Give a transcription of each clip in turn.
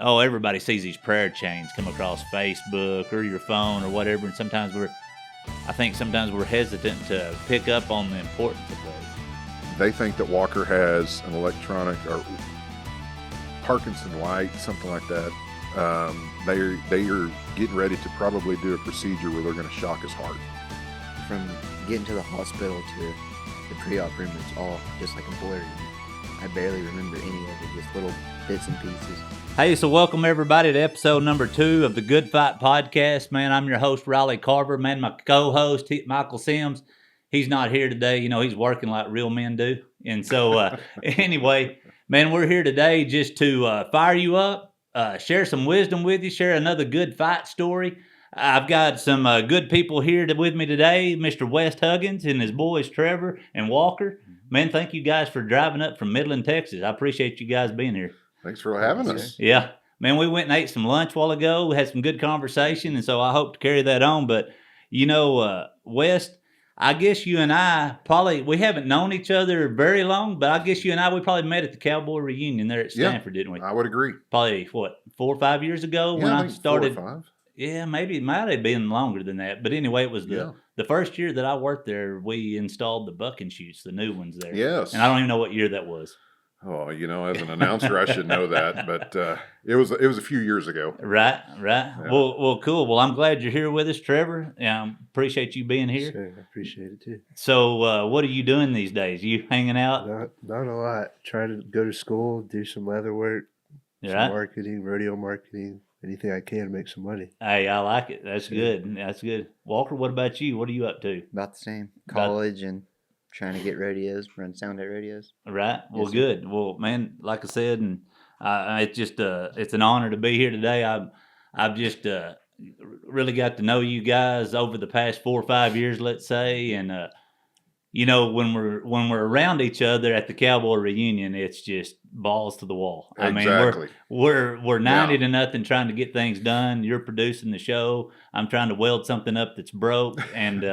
everybody sees these prayer chains come across Facebook or your phone or whatever, and I think sometimes we're hesitant to pick up on the importance of those. They think that Walker has an electronic or Parkinson light, something like that. They are getting ready to probably do a procedure where they're going to shock his heart. From getting to the hospital to the pre-op room, it's all just like a blur. I barely remember any of it, just little bits and pieces. Hey, so welcome everybody to episode number 2 of the Good Fight Podcast. Man, I'm your host, Riley Carver. Man, my co-host, Michael Sims, he's not here today. You know, he's working like real men do. And so, anyway, man, we're here today just to fire you up, share some wisdom with you, share another good fight story. I've got some good people here with me today, Mr. West Huggins and his boys, Trevor and Walker. Man, thank you guys for driving up from Midland, Texas. I appreciate you guys being here. Thanks for having us. Yeah. Man, we went and ate some lunch a while ago. We had some good conversation, and so I hope to carry that on. But, you know, West, I guess you and I we haven't known each other very long, but I guess you and I, we probably met at the Cowboy reunion there at Stanford, didn't we? I would agree. Probably, 4 or 5 years ago when I started? 4 or 5. Yeah, maybe it might have been longer than that. But anyway, it was the first year that I worked there, we installed the bucking chutes, the new ones there. Yes. And I don't even know what year that was. Oh, you know, as an announcer, I should know that, but it was a few years ago. Right. Yeah. Well, cool. Well, I'm glad you're here with us, Trevor. Appreciate you being here. Sure, I appreciate it too. So, what are you doing these days? You hanging out? Not a lot. Trying to go to school, do some leather work, some marketing, rodeo marketing, anything I can to make some money. Hey, I like it. That's good. That's good. Walker, what about you? What are you up to? About the same. College and trying to get radios, run sound at radios. Right. Well, Yes, good. Well, man, like I said, and it's just it's an honor to be here today. I've just really got to know you guys over the past 4 or 5 years, let's say, and you know, when we're around each other at the Cowboy reunion, it's just balls to the wall. Exactly. I mean, we're 90-0 trying to get things done. You're producing the show. I'm trying to weld something up that's broke, and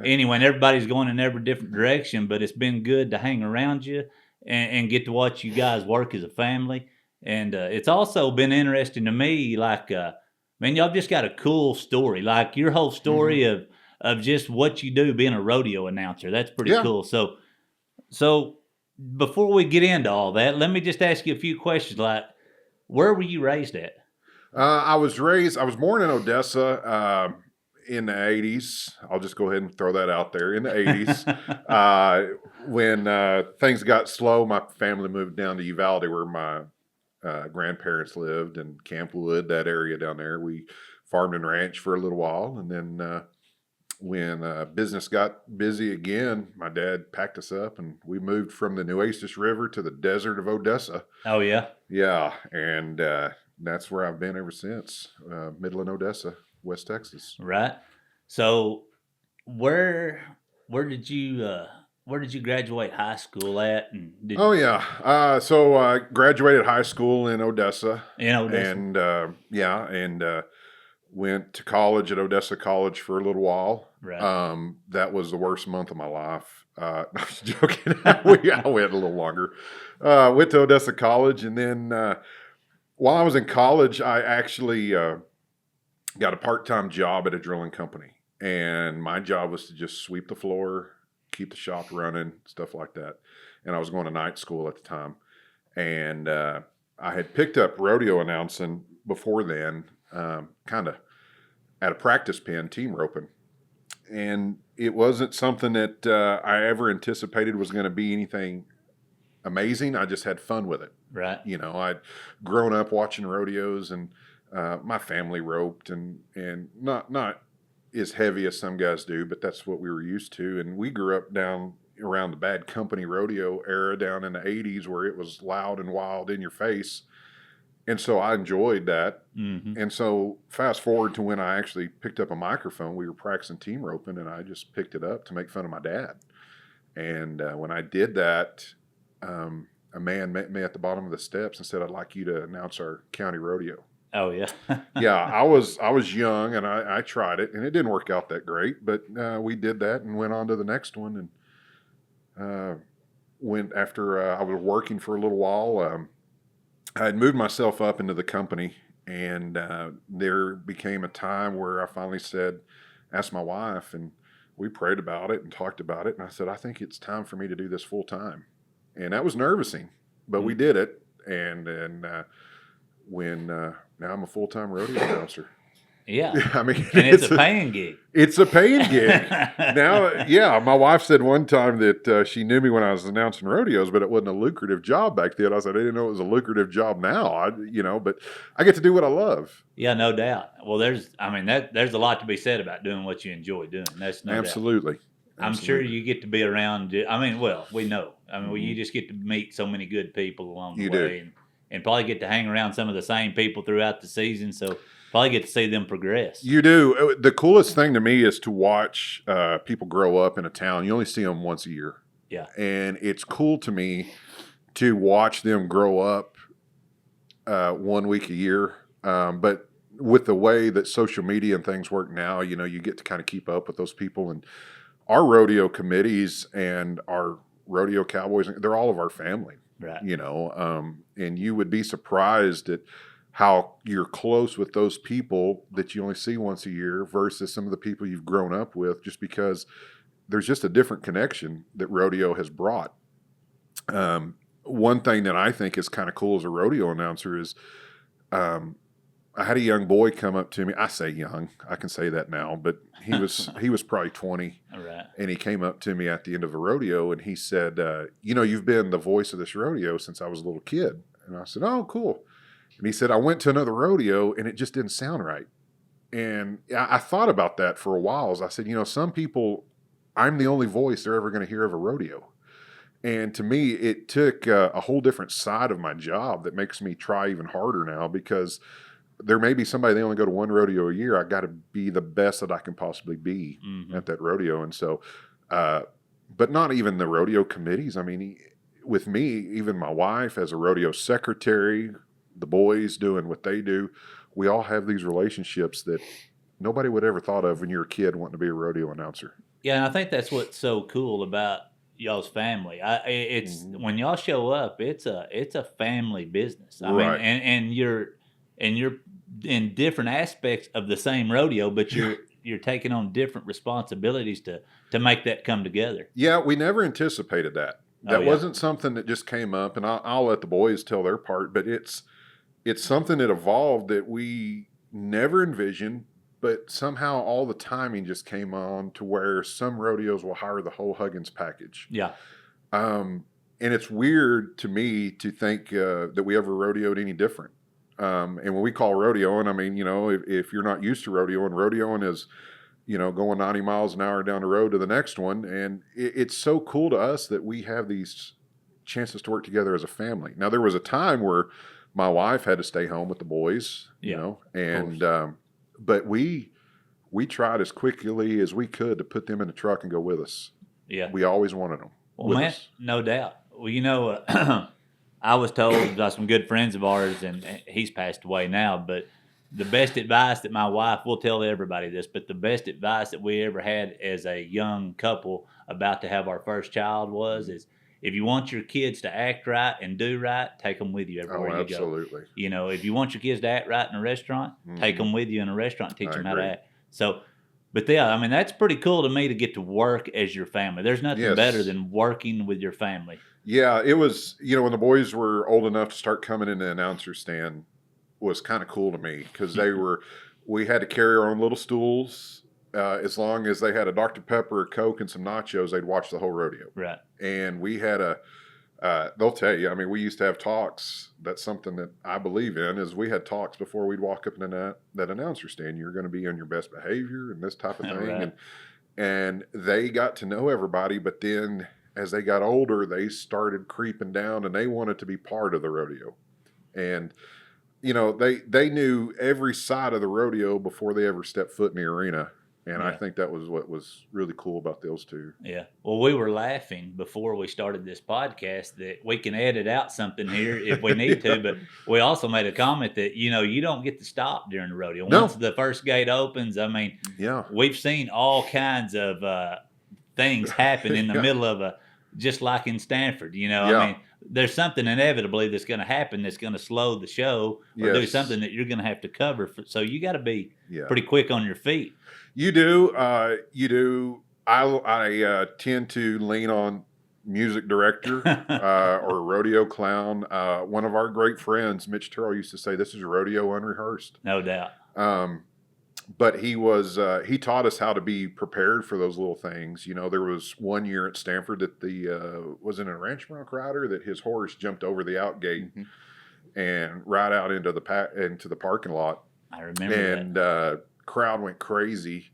anyway, and everybody's going in every different direction. But it's been good to hang around you and get to watch you guys work as a family. And it's also been interesting to me. Like, man, y'all just got a cool story. Like your whole story of just what you do being a rodeo announcer. That's pretty cool. So before we get into all that, let me just ask you a few questions. Like, where were you raised at? I was born in Odessa in the 80s. I'll just go ahead and throw that out there. In the 80s, when things got slow, my family moved down to Uvalde where my grandparents lived, in Campwood, that area down there. We farmed and ranched for a little while, and then when business got busy again, my dad packed us up and we moved from the Nueces River to the desert of Odessa. Oh, yeah? Yeah, and that's where I've been ever since, Midland, Odessa, West Texas. Right. So where did you graduate high school at? And so I graduated high school in Odessa. In Odessa. And went to college at Odessa College for a little while. Right. That was the worst month of my life. I was joking. I went a little longer. Went to Odessa College, and then while I was in college, I actually got a part-time job at a drilling company. And my job was to just sweep the floor, keep the shop running, stuff like that. And I was going to night school at the time. And I had picked up rodeo announcing before then, kind of at a practice pen, team roping. And it wasn't something that I ever anticipated was going to be anything amazing. I just had fun with it. Right. You know, I'd grown up watching rodeos, and my family roped, and not as heavy as some guys do, but that's what we were used to. And we grew up down around the Bad Company rodeo era down in the 80s where it was loud and wild in your face. And so I enjoyed that. Mm-hmm. And so fast forward to when I actually picked up a microphone, we were practicing team roping, and I just picked it up to make fun of my dad. And when I did that, a man met me at the bottom of the steps and said, "I'd like you to announce our county rodeo." Oh, yeah. Yeah, I was young, and I tried it, and it didn't work out that great. But we did that and went on to the next one. And went after I was working for a little while. I had moved myself up into the company, and there became a time where I finally asked my wife, and we prayed about it and talked about it. And I said, I think it's time for me to do this full time. And that was nervousing, but we did it. And now I'm a full-time rodeo announcer. Yeah. I mean, And it's a paying gig. It's a paying gig. Now, yeah, my wife said one time that she knew me when I was announcing rodeos, but it wasn't a lucrative job back then. I said, I didn't know it was a lucrative job now. But I get to do what I love. Yeah, no doubt. Well, there's a lot to be said about doing what you enjoy doing. That's no doubt. Absolutely. I'm sure you get to be around. I mean, well, we know. I mean, you just get to meet so many good people along the way, and probably get to hang around some of the same people throughout the season. So probably get to see them progress. You do. The coolest thing to me is to watch people grow up in a town. You only see them once a year. Yeah. And it's cool to me to watch them grow up 1 week a year. But with the way that social media and things work now, you get to kind of keep up with those people. And our rodeo committees and our rodeo cowboys, they're all of our family. Right. And you would be surprised at how you're close with those people that you only see once a year versus some of the people you've grown up with, just because there's just a different connection that rodeo has brought. One thing that I think is kind of cool as a rodeo announcer is I had a young boy come up to me. I say young, I can say that now, but he was probably 20. All right. And he came up to me at the end of a rodeo and he said, you've been the voice of this rodeo since I was a little kid. And I said, oh, cool. And he said, I went to another rodeo and it just didn't sound right. And I thought about that for a while. As I said, some people, I'm the only voice they're ever going to hear of a rodeo. And to me, it took a whole different side of my job that makes me try even harder now, because there may be somebody, they only go to one rodeo a year. I got to be the best that I can possibly be at that rodeo. And so, but not even the rodeo committees. I mean, with me, even my wife as a rodeo secretary, the boys doing what they do, we all have these relationships that nobody would ever thought of when you're a kid wanting to be a rodeo announcer. Yeah, and I think that's what's so cool about y'all's family. It's when y'all show up, it's a family business. I mean, and you're in different aspects of the same rodeo, but you're taking on different responsibilities to make that come together. Yeah, we never anticipated that. That wasn't something that just came up, and I'll let the boys tell their part, but it's something that evolved that we never envisioned, but somehow all the timing just came on to where some rodeos will hire the whole Huggins package. Yeah. And it's weird to me to think that we ever rodeoed any different. And when we call rodeoing, I mean, if you're not used to rodeoing is, going 90 miles an hour down the road to the next one. And it's so cool to us that we have these chances to work together as a family. Now, there was a time where my wife had to stay home with the boys, and but we tried as quickly as we could to put them in the truck and go with us. Yeah. We always wanted them. Well, man, no doubt. Well, I was told by some good friends of ours, and he's passed away now, but the best advice that my wife, will tell everybody this, but the best advice that we ever had as a young couple about to have our first child is if you want your kids to act right and do right, take them with you everywhere you go. Absolutely. If you want your kids to act right in a restaurant, take them with you in a restaurant and teach them how to act. So, but yeah, I mean, that's pretty cool to me to get to work as your family. There's nothing better than working with your family. Yeah, it was, when the boys were old enough to start coming in the announcer stand, was kind of cool to me, because we had to carry our own little stools. As long as they had a Dr. Pepper, a Coke, and some nachos, they'd watch the whole rodeo. Right. And we had they'll tell you, I mean, we used to have talks. That's something that I believe in, is we had talks before we'd walk up in that announcer stand. You're going to be on your best behavior and this type of thing. Right. And they got to know everybody, but then as they got older, they started creeping down and they wanted to be part of the rodeo. And they knew every side of the rodeo before they ever stepped foot in the arena. And I think that was what was really cool about those two. Yeah. Well, we were laughing before we started this podcast that we can edit out something here if we need to, but we also made a comment that, you don't get to stop during the rodeo. Once the first gate opens, I mean, we've seen all kinds of things happen in the middle of just like in Stanford. You know, Yeah. I mean, there's something inevitably that's going to happen that's going to slow the show or do Yes. something that you're going to have to cover. So you got to be Yeah. pretty quick on your feet. You do. You do. I tend to lean on music director or rodeo clown. One of our great friends, Mitch Turrell, used to say, "This is rodeo unrehearsed." No doubt. But he taught us how to be prepared for those little things. You know, there was one year at Stanford that was in a Ranch Bronc rider that his horse jumped over the out gate and right out into the parking lot. I remember and that. Crowd went crazy.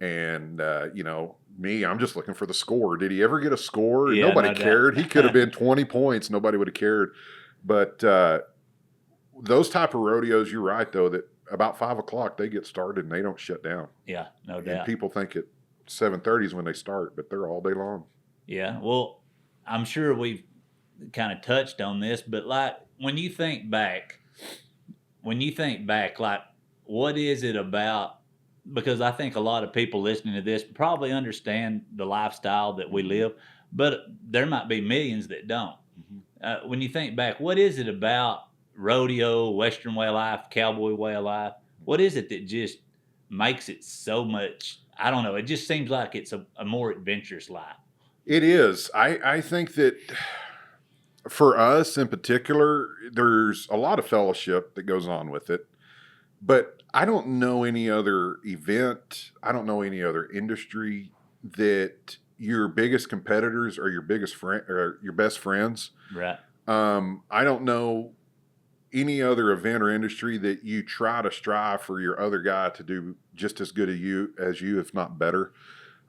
And you know, I'm just looking for the score. Did he ever get a score? Yeah, Nobody no doubt. cared. He could have been 20 points. Nobody would have cared. But those type of rodeos, you're right though, that about 5 o'clock they get started and they don't shut down. Yeah, no And doubt. people think at 7:30 is when they start, but they're all day long. Yeah, well, I'm sure we've kind of touched on this, but like when you think back, like what is it about? Because I think a lot of people listening to this probably understand the lifestyle that we live, but there might be millions that don't. When you think back, what is it about rodeo, Western way of life, cowboy way of life? What is it that just makes it so much? I don't know. It just seems like it's a more adventurous life. It is. I think that for us in particular, there's a lot of fellowship that goes on with it. But I don't know any other event, I don't know any other industry that your biggest competitors are your biggest friend or your best friends. Right. I don't know any other event or industry that you try to strive for your other guy to do just as good as you, if not better.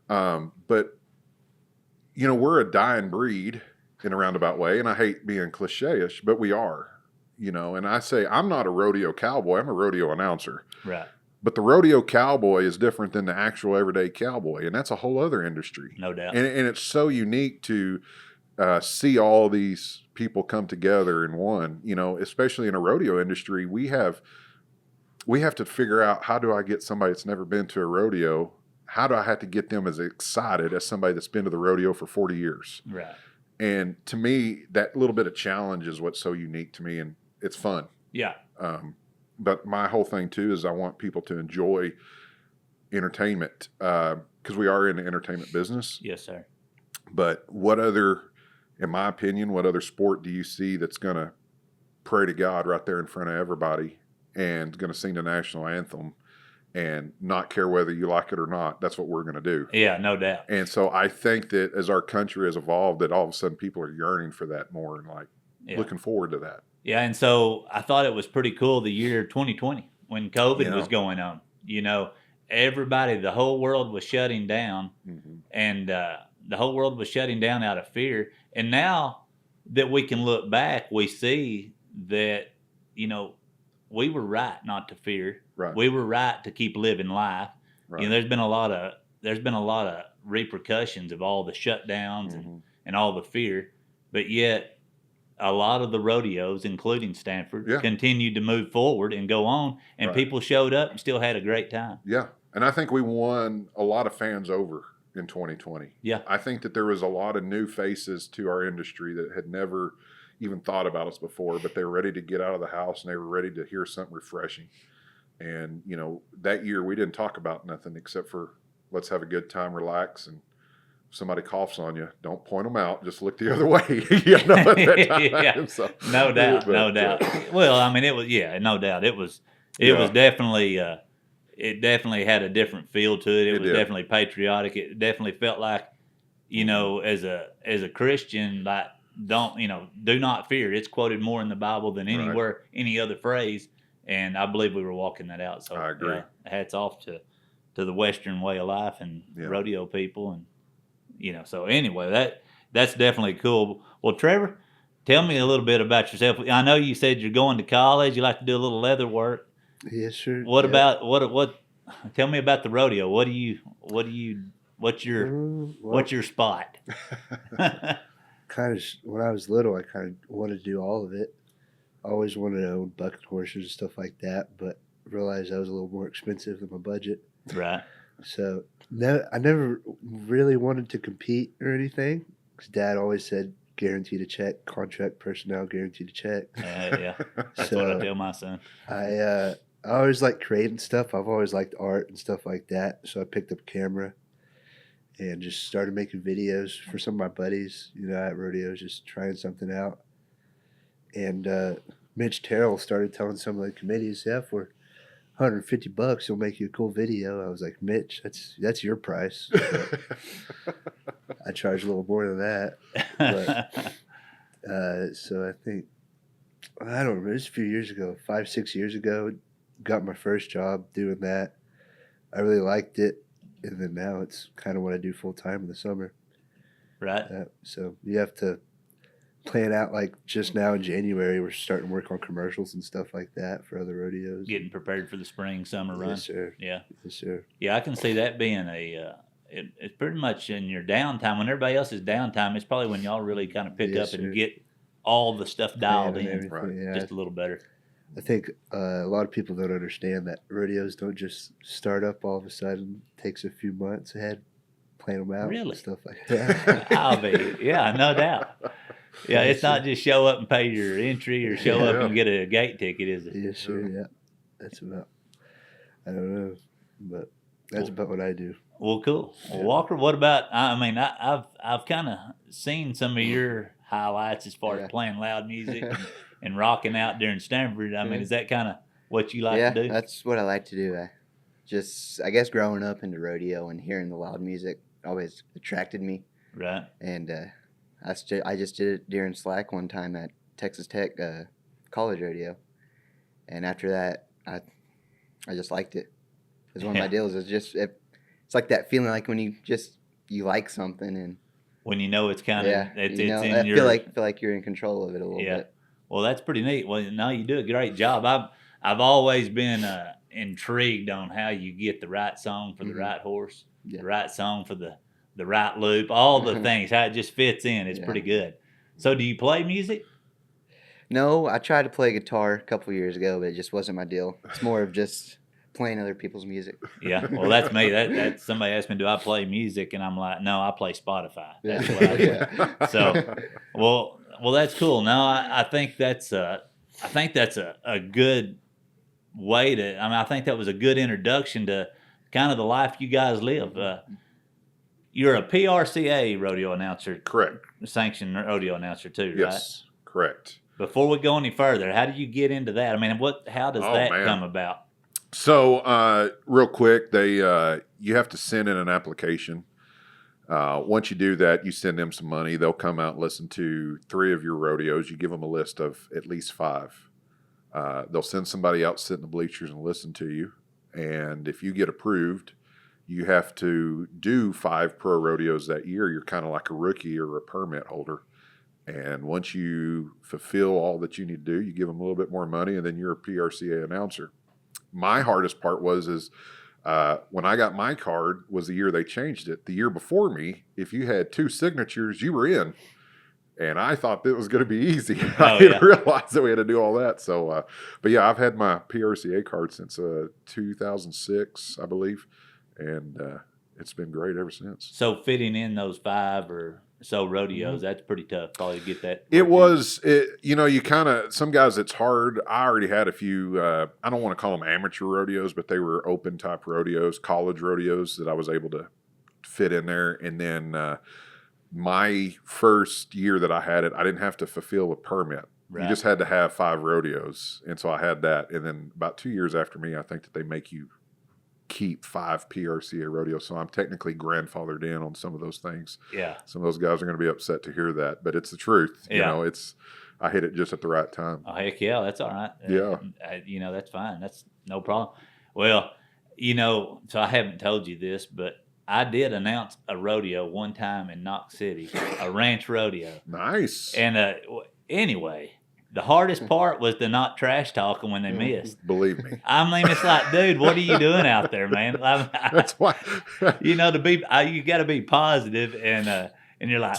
But you know, we're a dying breed in a roundabout way, and I hate being cliche-ish, but we are. You know, and I say I'm not a rodeo cowboy. I'm a rodeo announcer. Right. But the rodeo cowboy is different than the actual everyday cowboy, and that's a whole other industry. No doubt. And it's so unique to see all these people come together in one. You know, especially in a rodeo industry, we have to figure out, how do I get somebody that's never been to a rodeo? How do I have to get them as excited as somebody that's been to the rodeo for 40 years? Right. And to me, that little bit of challenge is what's so unique to me, and it's fun. Yeah. But my whole thing too is I want people to enjoy entertainment because we are in the entertainment business. Yes, sir. But in my opinion, what other sport do you see that's going to pray to God right there in front of everybody and going to sing the national anthem and not care whether you like it or not? That's what we're going to do. Yeah, no doubt. And so I think that as our country has evolved, that all of a sudden people are yearning for that more and looking forward to that. Yeah, and so I thought it was pretty cool the year 2020 when COVID was going on. You know, the whole world was shutting down, and the whole world was shutting down out of fear. And now that we can look back, we see that, you know, we were right not to fear. Right. We were right to keep living life. Right. You know, there's been a lot of repercussions of all the shutdowns and all the fear, but yet a lot of the rodeos, including Stanford, continued to move forward and go on, and people showed up and still had a great time. Yeah, and I think we won a lot of fans over in 2020. Yeah. I think that there was a lot of new faces to our industry that had never even thought about us before, but they were ready to get out of the house and they were ready to hear something refreshing. And, you know, that year we didn't talk about nothing except for let's have a good time, relax, and somebody coughs on you, don't point them out. Just look the other way. You know, at that time. Yeah. So, no doubt. Well, I mean, it was, no doubt. It was definitely, it definitely had a different feel to it. It was definitely patriotic. It definitely felt like, you know, as a Christian, like, do not fear. It's quoted more in the Bible than anywhere, any other phrase. And I believe we were walking that out. So I agree. Hats off to the Western way of life and rodeo people. And, you know, so anyway, that's definitely cool. Well, Trevor, tell me a little bit about yourself. I know you said you're going to college. You like to do a little leather work. Yes, sir. What about what? Tell me about the rodeo. What's your spot? Kind of when I was little, I kind of wanted to do all of it. I always wanted to own bucket horses and stuff like that, but realized that was a little more expensive than my budget. Right. So I never really wanted to compete or anything. 'Cause Dad always said, guaranteed a check, contract personnel, guaranteed a check. Yeah, that's what I tell my son. I always like creating stuff. I've always liked art and stuff like that. So I picked up a camera and just started making videos for some of my buddies, at rodeos, just trying something out. And Mitch Terrell started telling some of the committees, yeah, for $150, he'll make you a cool video. I was like, Mitch, that's your price. I charge a little more than that. But, so I think, I don't remember, it was a few years ago, 5-6 years ago, got my first job doing that. I really liked it. And then now it's kind of what I do full time in the summer. Right. So you have to plan out, like just now in January, we're starting to work on commercials and stuff like that for other rodeos. Getting prepared for the spring, summer run. Yes, sir. Yeah. Yes, sir. Yeah, I can see that being it's pretty much in your downtime. When everybody else is downtime, it's probably when y'all really kind of pick Yes, up and sir. get all the stuff dialed Plan and in everything, yeah. just a little better. I think a lot of people don't understand that rodeos don't just start up all of a sudden. It takes a few months ahead, plan them out, Really? and stuff like that. Yeah, no doubt. Yeah, it's Yes, not sir. just show up and pay your entry or show up Yeah. and get a gate ticket, is it? Yes, sir. Yeah, that's about. I don't know, but that's about what I do. Well, cool. Well, Yeah. Walker, what about? I mean, I've kind of seen some of your highlights as far Yeah. as playing loud music and rocking out during Stanford. I mean, Yeah. is that kind of what you like yeah, to do? that's what I like to do. I guess growing up into rodeo and hearing the loud music always attracted me. Right. And I just did it during slack one time at Texas Tech college rodeo. And after that, I just liked it. Because one of my deals is it's like that feeling like when you like something and When you know it's kind of yeah, it's you know, in I your feel like you're in control of it a little Yeah. bit. Well, that's pretty neat. Well, no, you do a great job. I've always been intrigued on how you get the right song for the Mhm. right horse, Yeah. the right song for the right loop, all the things, how it just fits in. It's Yeah. pretty good. So do you play music? No, I tried to play guitar a couple years ago, but it just wasn't my deal. It's more of just playing other people's music. Yeah. Well, that's me. That's somebody asked me, do I play music? And I'm like, no, I play Spotify. That's Yeah. what I do. Yeah. So, well, that's cool. No, I think that's a good way to. I mean, I think that was a good introduction to kind of the life you guys live. You're a PRCA rodeo announcer, Correct. sanctioned rodeo announcer too, right? Yes. Correct. Before we go any further, how do you get into that? I mean, how does Oh, that man. come about? So, real quick, you have to send in an application. Once you do that, you send them some money. They'll come out and listen to 3 of your rodeos. You give them a list of at least 5. They'll send somebody out, sit in the bleachers, and listen to you. And if you get approved, you have to do 5 pro rodeos that year. You're kind of like a rookie or a permit holder. And once you fulfill all that you need to do, you give them a little bit more money, and then you're a PRCA announcer. My hardest part was when I got my card was the year they changed it. The year before me, if you had 2 signatures, you were in. And I thought that was going to be easy. I didn't realize that we had to do all that. So, but yeah, I've had my PRCA card since 2006, I believe. And it's been great ever since. So fitting in those 5 or so rodeos, that's pretty tough. Probably to get that. It was, you kind of, some guys it's hard. I already had a few, I don't want to call them amateur rodeos, but they were open type rodeos, college rodeos that I was able to fit in there. And then my first year that I had it, I didn't have to fulfill a permit. Right. You just had to have 5 rodeos. And so I had that. And then about 2 years after me, I think that they make you keep 5 PRCA rodeos. So I'm technically grandfathered in on some of those things. Yeah. Some of those guys are going to be upset to hear that, but it's the truth. Yeah. You know, I hit it just at the right time. Oh, heck yeah. That's all right. Yeah. That's fine. That's no problem. Well, so I haven't told you this, but I did announce a rodeo one time in Knox City, a ranch rodeo. Nice. And anyway, the hardest part was the not trash talking when they missed. Believe me. I mean, it's like, dude, what are you doing out there, man? That's why. You got to be positive, and you're like,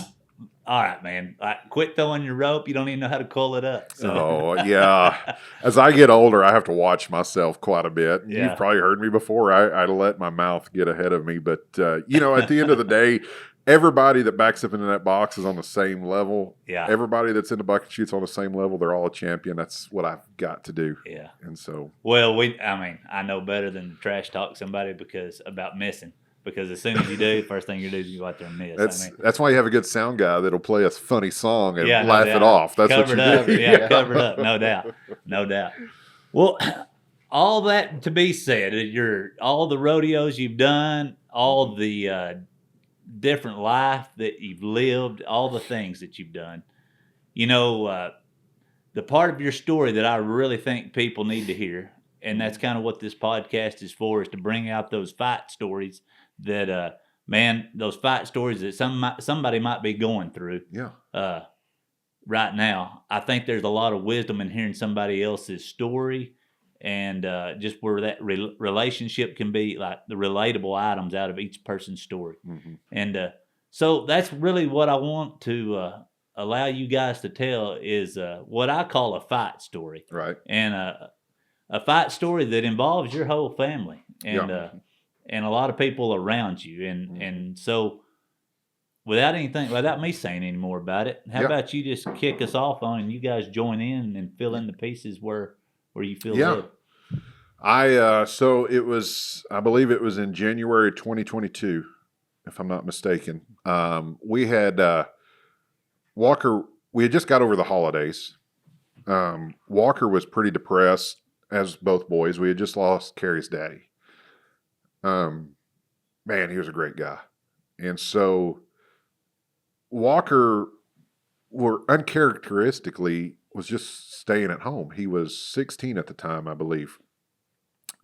all right, man, like, quit throwing your rope. You don't even know how to pull it up. So. Oh, yeah. As I get older, I have to watch myself quite a bit. Yeah. You've probably heard me before. I let my mouth get ahead of me. But, at the end of the day, everybody that backs up into that box is on the same level. Yeah. Everybody that's in the bucket chutes on the same level. They're all a champion. That's what I've got to do. Yeah. And so, Well, I know better than to trash talk somebody about missing. Because as soon as you do, first thing you do is you go out there and miss. that's why you have a good sound guy that'll play a funny song and Yeah, no laugh it doubt. off. That's Covered what you up. do. Yeah, covered up. No doubt. No doubt. Well, all that to be said, all the rodeos you've done, all the different life that you've lived, all the things that you've done. You know, the part of your story that I really think people need to hear, and that's kind of what this podcast is for, is to bring out those fight stories that, those fight stories that somebody might be going through. Yeah. Right now. I think there's a lot of wisdom in hearing somebody else's story, and just where that relationship can be, like the relatable items out of each person's story. Mm-hmm. And so that's really what I want to allow you guys to tell is what I call a fight story. Right. And a fight story that involves your whole family and a lot of people around you. And so without me saying any more about it, how about you just kick us off on and you guys join in and fill in the pieces where you feel led. So it was, I believe it was in January 2022, if I'm not mistaken. We had Walker, we had just got over the holidays. Walker was pretty depressed, as both boys. We had just lost Carrie's daddy. Man, he was a great guy. And so Walker uncharacteristically was just staying at home. He was 16 at the time, I believe.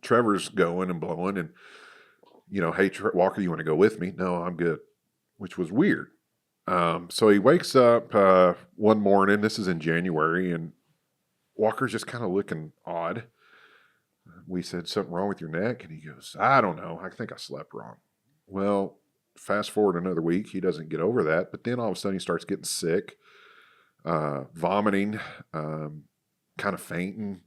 Trevor's going and blowing and, hey, Walker, you want to go with me? No, I'm good, which was weird. So he wakes up one morning, this is in January, and Walker's just kind of looking odd. We said, something wrong with your neck? And he goes, I don't know. I think I slept wrong. Well, fast forward another week, he doesn't get over that, but then all of a sudden he starts getting sick, vomiting, kind of fainting.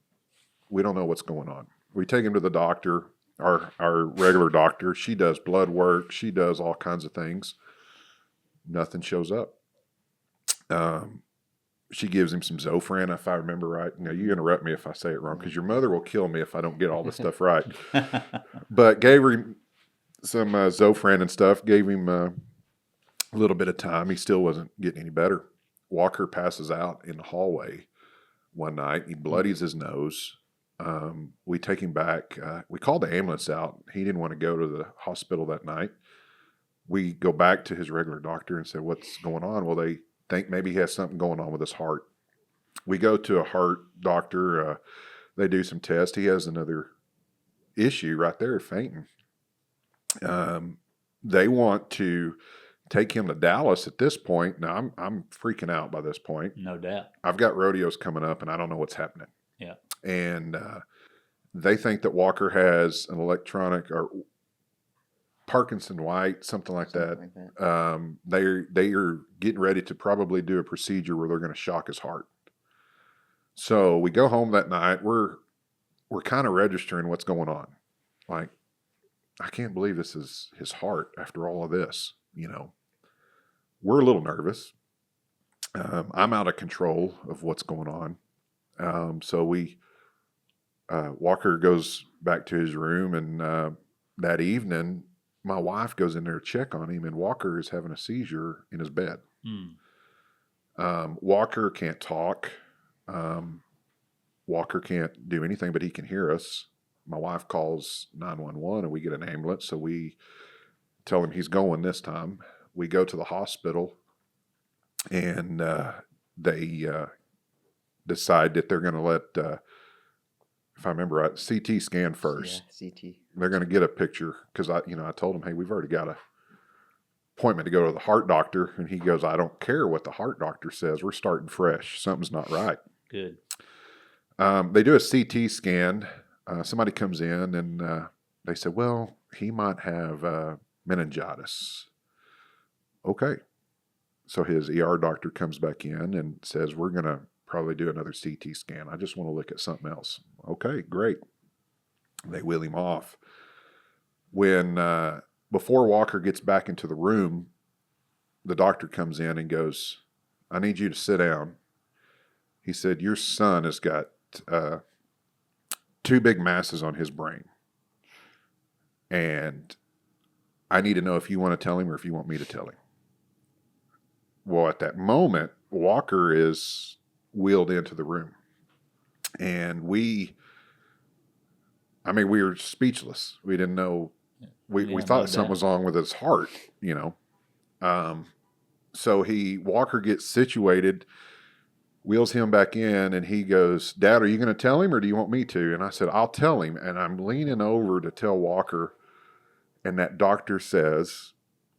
We don't know what's going on. We take him to the doctor, our regular doctor. She does blood work. She does all kinds of things. Nothing shows up. She gives him some Zofran, if I remember right. You interrupt me if I say it wrong, because your mother will kill me if I don't get all this stuff right. But gave him some Zofran and stuff, gave him a little bit of time. He still wasn't getting any better. Walker passes out in the hallway one night. He bloodies his nose. We take him back. We called the ambulance out. He didn't want to go to the hospital that night. We go back to his regular doctor and said, what's going on? Well, they think maybe he has something going on with his heart. We go to a heart doctor. They do some tests. He has another issue right there, fainting. They want to take him to Dallas at this point. Now, I'm freaking out by this point. No doubt. I've got rodeos coming up, and I don't know what's happening. Yeah. And they think that Walker has an electronic or Parkinson White, something like that. They are getting ready to probably do a procedure where they're going to shock his heart. So we go home that night. We're kind of registering what's going on. Like, I can't believe this is his heart after all of this. We're a little nervous. I'm out of control of what's going on. So Walker goes back to his room, and that evening, my wife goes in there to check on him, and Walker is having a seizure in his bed. Walker can't talk. Walker can't do anything, but he can hear us. My wife calls 911, and we get an ambulance, so we tell him he's going this time. We go to the hospital, and they decide that they're going to let, if I remember right, CT scan first. Yeah, CT. They're going to get a picture because I told him, hey, we've already got a appointment to go to the heart doctor, and he goes, I don't care what the heart doctor says. We're starting fresh. Something's not right. Good. They do a CT scan. Somebody comes in, and they said, well, he might have meningitis. Okay. So his ER doctor comes back in and says, we're going to probably do another CT scan. I just want to look at something else. Okay, great. They wheel him off. When before Walker gets back into the room, the doctor comes in and goes, I need you to sit down. He said, your son has got 2 big masses on his brain. And I need to know if you want to tell him or if you want me to tell him. Well, at that moment, Walker is wheeled into the room. And we were speechless. We didn't know. We Yeah, thought no something doubt. was wrong with his heart, you know. So Walker gets situated, wheels him back in, and he goes, Dad, are you going to tell him or do you want me to? And I said, I'll tell him. And I'm leaning over to tell Walker, and that doctor says,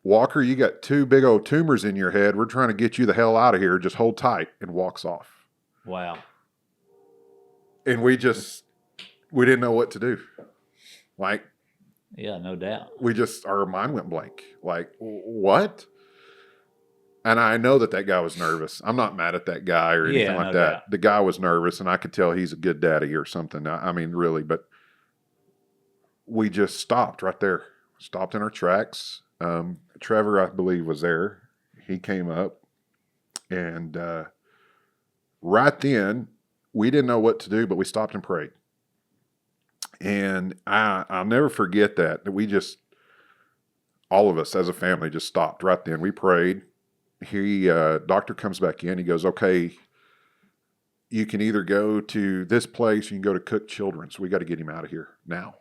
Walker, you got 2 big old tumors in your head. We're trying to get you the hell out of here. Just hold tight, and walks off. Wow. And we didn't know what to do. Like, Yeah, no doubt. our mind went blank. Like, what? And I know that guy was nervous. I'm not mad at that guy or anything Yeah, like no that. doubt. The guy was nervous, and I could tell he's a good daddy or something. I mean, really, but we just stopped right there. Stopped in our tracks. Trevor, I believe, was there. He came up, and right then, we didn't know what to do, but we stopped and prayed. And I'll never forget that we just, all of us as a family, just stopped right then. We prayed. Doctor comes back in. He goes, okay, you can either go to this place, you can go to Cook Children's. We got to get him out of here now.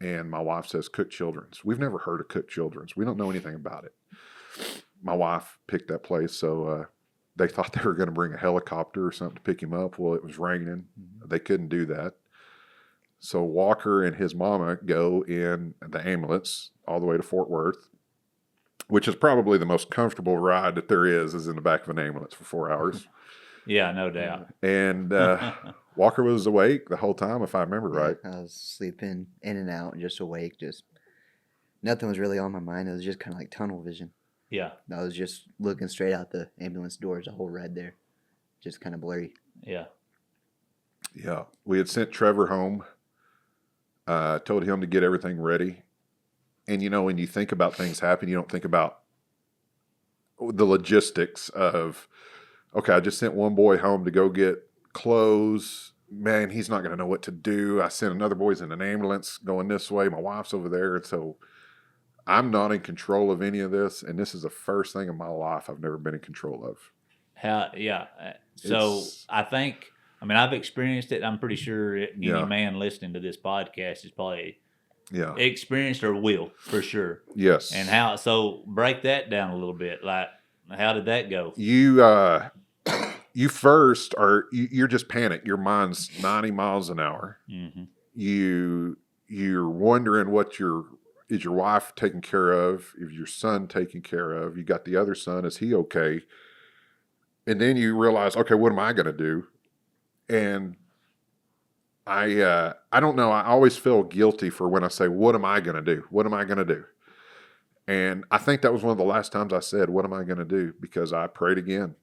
And my wife says, Cook Children's. We've never heard of Cook Children's. We don't know anything about it. My wife picked that place, so they thought they were going to bring a helicopter or something to pick him up. Well, it was raining. They couldn't do that. So Walker and his mama go in the ambulance all the way to Fort Worth, which is probably the most comfortable ride that there is in the back of an ambulance for 4 hours. Yeah, no doubt. And Walker was awake the whole time, if I remember right. I was sleeping in and out, just awake. Just nothing was really on my mind. It was just kind of like tunnel vision. Yeah, I was just looking straight out the ambulance doors the whole ride there. Just kind of blurry. yeah, Yeah. We had sent Trevor home, told him to get everything ready. And, you know, when you think about things happen, you don't think about the logistics of, okay, I just sent one boy home to go get clothes. Man, he's not going to know what to do. I sent another boy's in an ambulance going this way. My wife's over there. And so I'm not in control of any of this. And this is the first thing in my life I've never been in control of. yeah. So It's- I mean, I've experienced it. I'm pretty sure any Yeah. man listening to this podcast is probably Yeah. experienced or will for sure. Yes. And so break that down a little bit. Like, how did that go? You first are, you're just panicked. Your mind's 90 miles an hour. Mm-hmm. You're wondering is your wife taken care of? Is your son taken care of? You got the other son. Is he okay? And then you realize, okay, what am I going to do? And I don't know. I always feel guilty for when I say, what am I going to do? What am I going to do? And I think that was one of the last times I said, what am I going to do? Because I prayed again.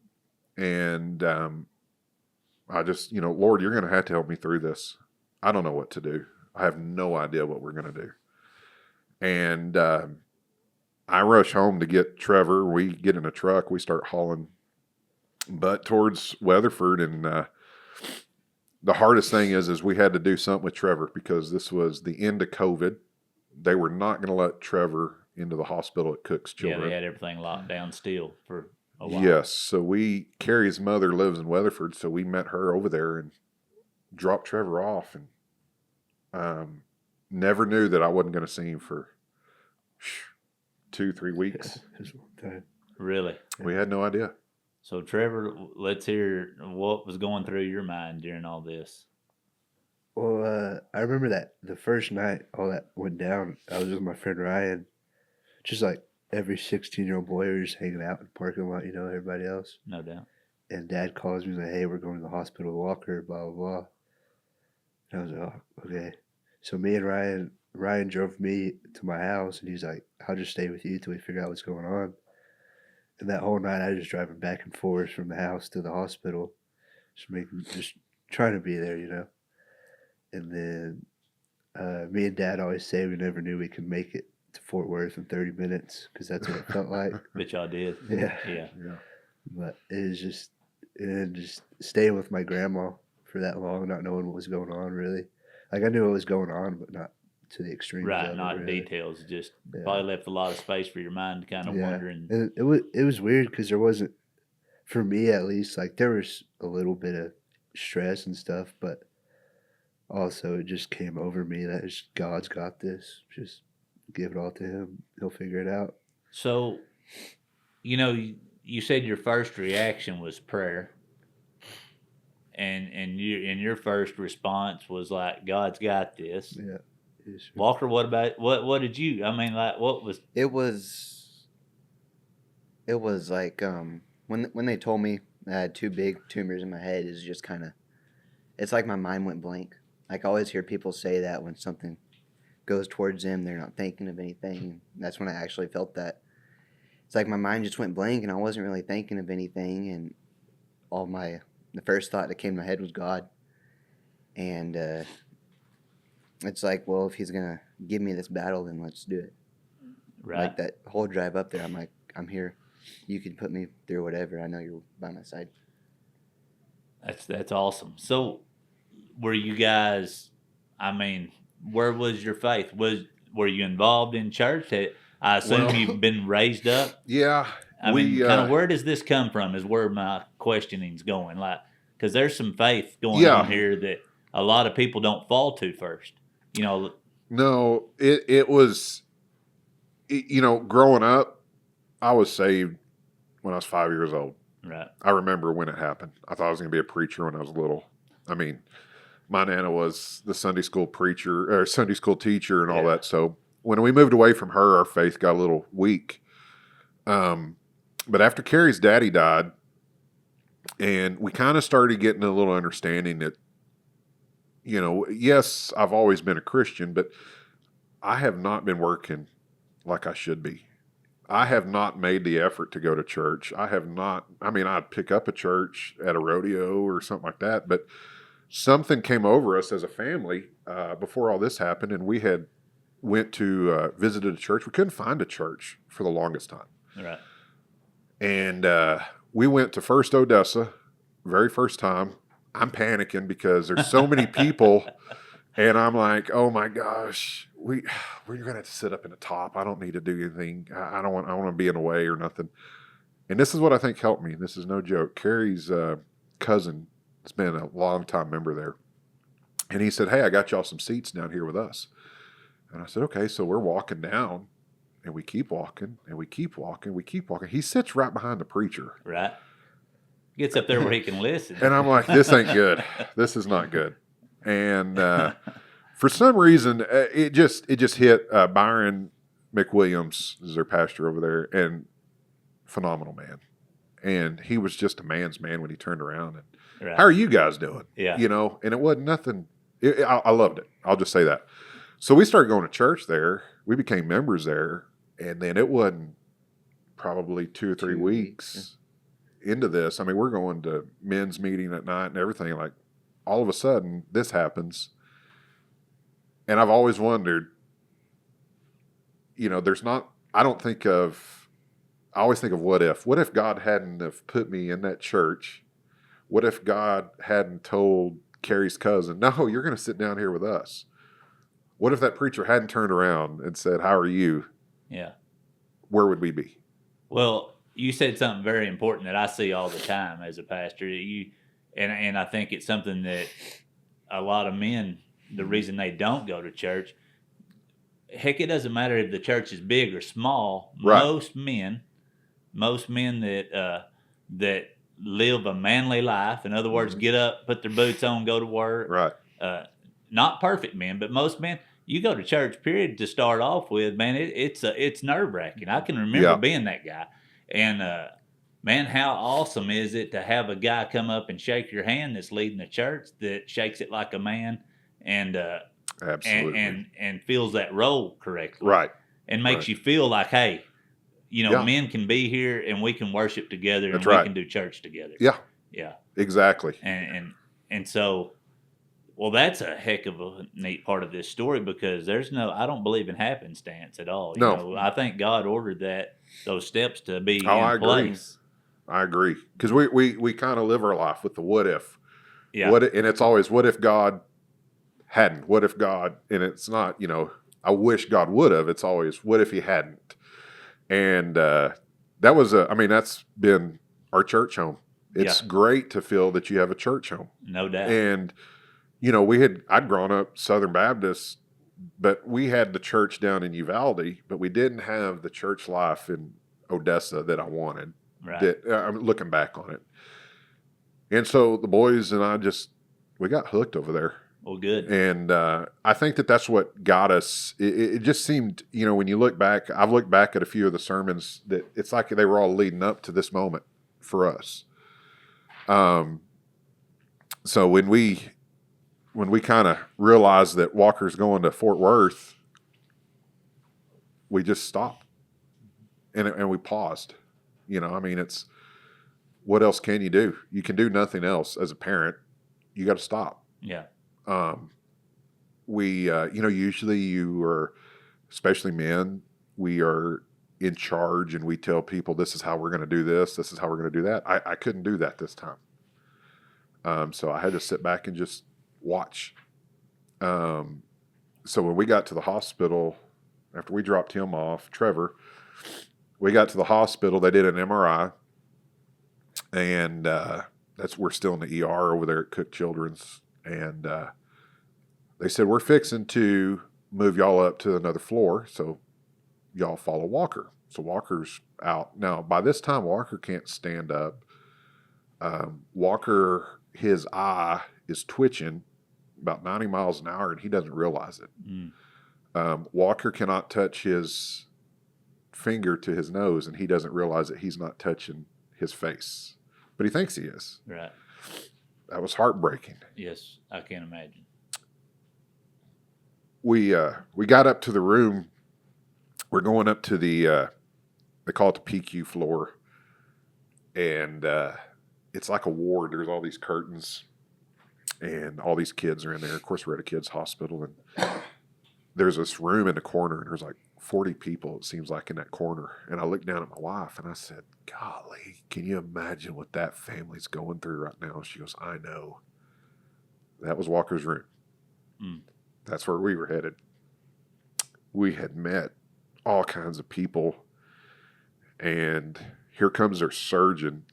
And I just, Lord, you're going to have to help me through this. I don't know what to do. I have no idea what we're going to do. And I rush home to get Trevor. We get in a truck. We start hauling butt towards Weatherford. And the hardest thing is we had to do something with Trevor because this was the end of COVID. They were not going to let Trevor into the hospital at Cook's Children. Yeah, they had everything locked down still for a while. Yes. So Carrie's mother lives in Weatherford. So we met her over there and dropped Trevor off. And never knew that I wasn't going to see him for 2-3 weeks. Just one time. Really? We had no idea. So, Trevor, let's hear what was going through your mind during all this. Well, I remember that the first night all that went down, I was with my friend Ryan. Just like every 16-year-old boy, we were just hanging out in the parking lot, everybody else. No doubt. And Dad calls me like, hey, we're going to the hospital with Walker, blah, blah, blah. And I was like, oh, okay. So me and Ryan drove me to my house, and he's like, I'll just stay with you till we figure out what's going on. And that whole night, I was just driving back and forth from the house to the hospital, just trying to be there, And then me and Dad always say we never knew we could make it to Fort Worth in 30 minutes because that's what it felt like. Bet y'all did. Yeah. Yeah. Yeah. But it was just staying with my grandma for that long, not knowing what was going on really. Like I knew what was going on, but not to the extremes Right, of not it. Really. details. Just Yeah. probably left a lot of space for your mind to kind of wonder. And it was weird because there wasn't, for me at least, like there was a little bit of stress and stuff, but also it just came over me that it's God's got this. Just give it all to Him; He'll figure it out. so, you said your first reaction was prayer, and your first response was like, "God's got this." Yeah. Yes, sir. Walker, what did you? I mean, like, what was? It was like when they told me I had 2 big tumors in my head, is just kind of, it's like my mind went blank. Like I always hear people say that when something goes towards them, they're not thinking of anything. That's when I actually felt that. It's like my mind just went blank and I wasn't really thinking of anything, and the first thought that came to my head was God. And it's like, well, if He's gonna give me this battle, then let's do it. Right. Like that whole drive up there, I'm like, I'm here. You can put me through whatever. I know you're by my side. That's awesome. So, were you guys? I mean, where was your faith? Were you involved in church? I assume Well, you've been raised up. Yeah. I mean, kind of where does this come from? Is where my questioning's going. Like, because there's some faith going Yeah. on here that a lot of people don't fall to first. No, it was, growing up, I was saved when I was 5 years old. Right. I remember when it happened. I thought I was going to be a preacher when I was little. I mean, my Nana was the Sunday school preacher or Sunday school teacher and all Yeah. that. So when we moved away from her, our faith got a little weak. But after Carrie's daddy died, and we kind of started getting a little understanding that, yes, I've always been a Christian, but I have not been working like I should be. I have not made the effort to go to church. I'd pick up a church at a rodeo or something like that, but something came over us as a family before all this happened, and we had went to visited a church. We couldn't find a church for the longest time. Right. And we went to First Odessa, very first time. I'm panicking because there's so many people, and I'm like, oh my gosh, we're gonna have to sit up in the top. I don't need to do anything. I want to be in the way or nothing. And this is what I think helped me. This is no joke. Carrie's cousin has been a long time member there, and he said, "Hey, I got y'all some seats down here with us." And I said, "Okay." So we're walking down. And we keep walking, and we keep walking, we keep walking. He sits right behind the preacher. Right. Gets up there where he can listen. And I'm like, this ain't good. This is not good. And for some reason, it just hit. Byron McWilliams is their pastor over there, and phenomenal man. And he was just a man's man when he turned around. And Right. how are you guys doing? Yeah. And it wasn't nothing. I loved it. I'll just say that. So we started going to church there. We became members there. And then it wasn't probably 2 or 3 weeks into this. I mean, we're going to men's meeting at night and everything. Like, all of a sudden, this happens. And I've always wondered, there's not, I always think of what if. What if God hadn't have put me in that church? What if God hadn't told Carrie's cousin, no, you're going to sit down here with us? What if that preacher hadn't turned around and said, how are you? Yeah. Where would we be? Well, you said something very important that I see all the time as a pastor. And I think it's something that a lot of men, the reason they don't go to church, heck, it doesn't matter if the church is big or small. Right. Most men that live a manly life, in other words, get up, put their boots on, go to work. Right. Not perfect men, but most men. You go to church, period, to start off with, man. It's nerve wracking. I can remember being that guy, and man, how awesome is it to have a guy come up and shake your hand that's leading the church, that shakes it like a man, and Absolutely. and feels that role correctly, Right. and makes Right. you feel like, hey, Yeah. men can be here and we can worship together That's and we right. can do church together. Yeah. Yeah. Exactly. And so Well, that's a heck of a neat part of this story because I don't believe in happenstance at all. No. I think God ordered those steps to be Oh, in I agree. place. I agree. Because we kind of live our life with the what if. Yeah. And it's always, what if God hadn't? What if God, and it's not, I wish God would have. It's always, what if he hadn't? And that's been our church home. It's great to feel that you have a church home. No doubt. And, I'd grown up Southern Baptist, but we had the church down in Uvalde, but we didn't have the church life in Odessa that I wanted. Right. I'm looking back on it. And so the boys and I we got hooked over there. Well, good. And I think that's what got us. It just seemed, when you look back, I've looked back at a few of the sermons that it's like they were all leading up to this moment for us. So when we kind of realized that Walker's going to Fort Worth, we just stopped and we paused. It's, what else can you do? You can do nothing else as a parent. You got to stop. Yeah. Usually you are, especially men, we are in charge and we tell people this is how we're going to do this. This is how we're going to do that. I couldn't do that this time. So I had to sit back and just watch. So when we got to the hospital, after we dropped him off, Trevor, we got to the hospital, they did an MRI and, we're still in the ER over there at Cook Children's. And, they said, we're fixing to move y'all up to another floor, so y'all follow Walker. So Walker's out. Now, by this time, Walker can't stand up. Walker, his eye is twitching about 90 miles an hour, and he doesn't realize it. Walker cannot touch his finger to his nose, and he doesn't realize that he's not touching his face. But he thinks he is. Right. That was heartbreaking. Yes, I can't imagine. We got up to the room. We're going up to the they call it the PQ floor, and it's like a ward. There's all these curtains, and all these kids are in there. Of course, we're at a kids' hospital, and there's this room in the corner, and there's like 40 people. It seems like in that corner. And I looked down at my wife, and I said, "Golly, can you imagine what that family's going through right now?" She goes, "I know." That was Walker's room. That's where we were headed. We had met all kinds of people, and here comes their surgeon.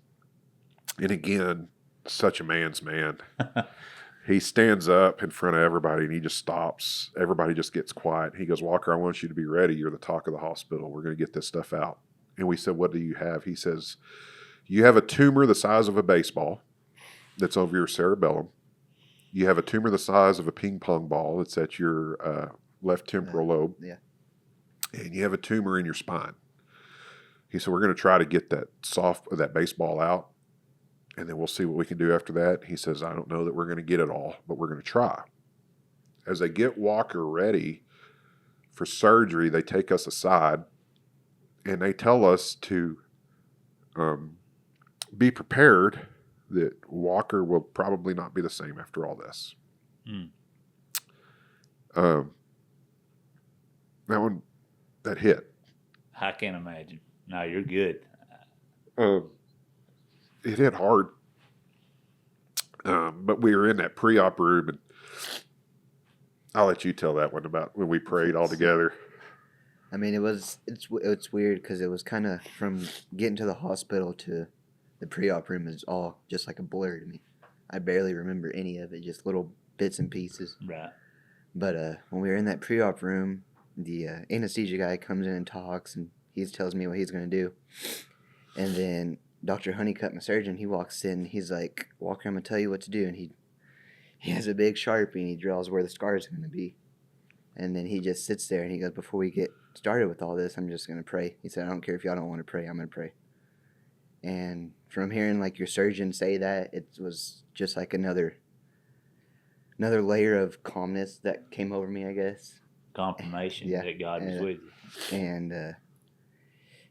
And again, such a man's man. He stands up in front of everybody, and he just stops. Everybody just gets quiet. He goes, "Walker, I want you to be ready. You're the talk of the hospital. We're going to get this stuff out." And we said, "What do you have?" He says, "You have a tumor the size of a baseball that's over your cerebellum. You have a tumor the size of a ping pong ball that's at your left temporal lobe. Yeah. And you have a tumor in your spine." He said, "We're going to try to get that baseball out, and then we'll see what we can do after that." He says, "I don't know that we're going to get it all, but we're going to try." As they get Walker ready for surgery, they take us aside, and they tell us to be prepared that Walker will probably not be the same after all this. That hit. I can't imagine. No, you're good. It hit hard. But we were in that pre-op room, and I'll let you tell that one about when we prayed all together. I mean, it's weird because it was kind of from getting to the hospital to the pre-op room is all just like a blur to me. I barely remember any of it, just little bits and pieces. Right. But when we were in that pre-op room, the anesthesia guy comes in and talks, and he tells me what he's going to do. And then Dr. Honeycutt, my surgeon, he walks in, he's like, "Walker, I'm going to tell you what to do." And he has a big Sharpie, and he draws where the scar is going to be. And then he just sits there, and he goes, "Before we get started with all this, I'm just going to pray." He said, "I don't care if y'all don't want to pray, I'm going to pray." And from hearing like your surgeon say that, it was just like another layer of calmness that came over me, I guess. Confirmation that God was with you. And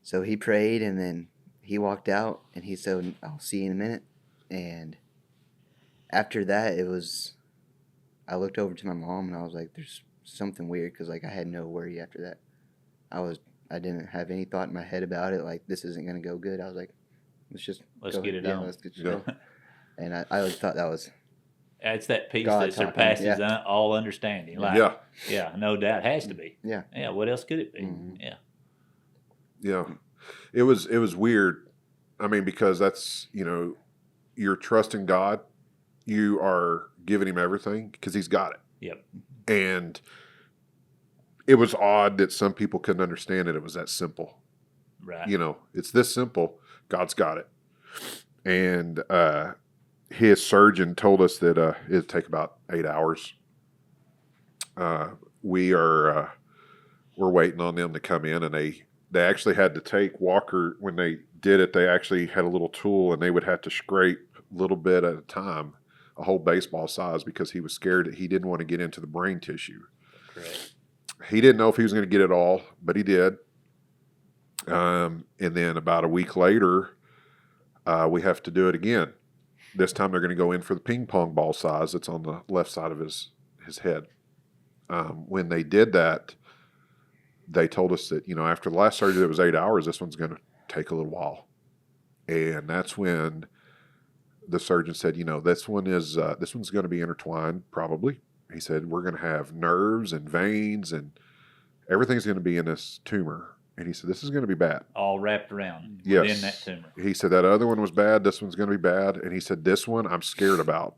so he prayed, and then he walked out, and he said, "I'll see you in a minute." And after that, it was I looked over to my mom and I was like, "There's something weird," because like I had no worry after that. I didn't have any thought in my head about it. Like this isn't gonna go good. I was like, Let's go get ahead. it Yeah, on. let's get it on. And I always thought that was It's that peace God that talking, surpasses yeah. all understanding. Like, Yeah. yeah, no doubt, has to be. Yeah. Yeah. What else could it be? Mhm. Yeah. Yeah. It was weird. I mean, because that's, you're trusting God. You are giving him everything because he's got it. Yep. And it was odd that some people couldn't understand it. It was that simple. Right. It's this simple. God's got it. And his surgeon told us that it'd take about 8 hours. We're waiting on them to come in, and they actually had to take Walker. When they did it, they actually had a little tool, and they would have to scrape a little bit at a time, a whole baseball size, because he was scared that he didn't want to get into the brain tissue. Correct. He didn't know if he was going to get it all, but he did. And then about a week later, we have to do it again. This time they're going to go in for the ping pong ball size that's on the left side of his head. When they did that, they told us that, after the last surgery that was 8 hours, this one's going to take a little while. And that's when the surgeon said, this one's going to be intertwined probably. He said, we're going to have nerves and veins and everything's going to be in this tumor. And he said, this is going to be bad. All wrapped around Yes. within that tumor. He said, that other one was bad. This one's going to be bad. And he said, this one I'm scared about.